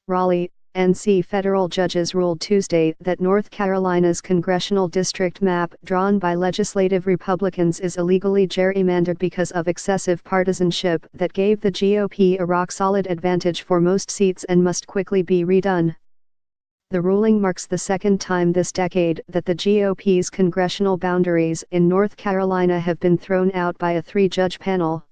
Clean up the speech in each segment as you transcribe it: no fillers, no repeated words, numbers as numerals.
Raleigh, NC federal judges ruled Tuesday that North Carolina's congressional district map drawn by legislative Republicans is illegally gerrymandered because of excessive partisanship that gave the GOP a rock-solid advantage for most seats and must quickly be redone. The ruling marks the second time this decade that the GOP's congressional boundaries in North Carolina have been thrown out by a three-judge panel.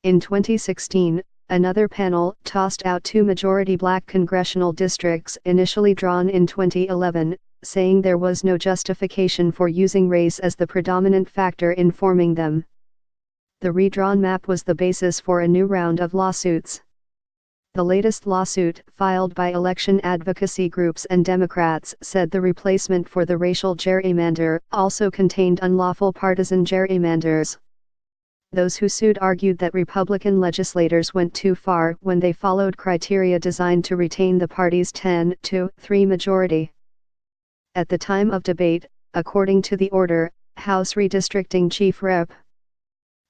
In 2016, another panel tossed out two majority black congressional districts initially drawn in 2011, saying there was no justification for using race as the predominant factor in forming them. The redrawn map was the basis for a new round of lawsuits. The latest lawsuit, filed by election advocacy groups and Democrats, said the replacement for the racial gerrymander also contained unlawful partisan gerrymanders. Those who sued argued that Republican legislators went too far when they followed criteria designed to retain the party's 10-3 majority. At the time of debate, according to the order, House Redistricting Chief Rep.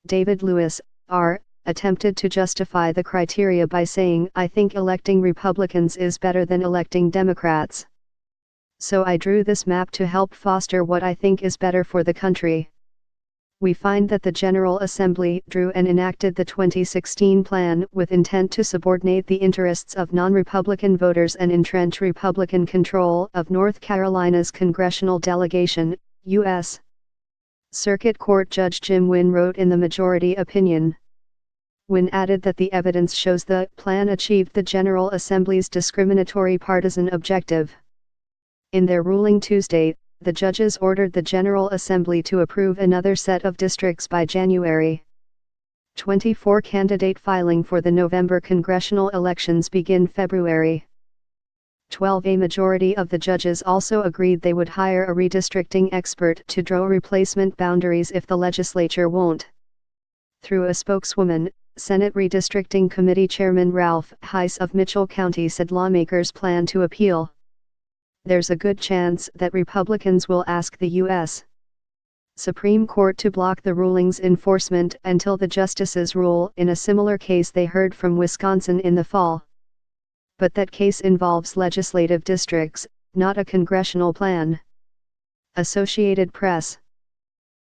David Lewis, R., attempted to justify the criteria by saying, "I think electing Republicans is better than electing Democrats. So I drew this map to help foster what I think is better for the country." We find that the General Assembly drew and enacted the 2016 plan with intent to subordinate the interests of non-Republican voters and entrench Republican control of North Carolina's congressional delegation, U.S. Circuit Court Judge Jim Wynn wrote in the majority opinion. Wynn added that the evidence shows the plan achieved the General Assembly's discriminatory partisan objective. In their ruling Tuesday, the judges ordered the General Assembly to approve another set of districts by January 24. Candidate filing for the November congressional elections begin February 12. A majority of the judges also agreed they would hire a redistricting expert to draw replacement boundaries if the legislature won't. Through a spokeswoman, Senate Redistricting Committee Chairman Ralph Heiss of Mitchell County said lawmakers plan to appeal. There's a good chance that Republicans will ask the U.S. Supreme Court to block the ruling's enforcement until the justices rule in a similar case they heard from Wisconsin in the fall. But that case involves legislative districts, not a congressional plan. Associated Press.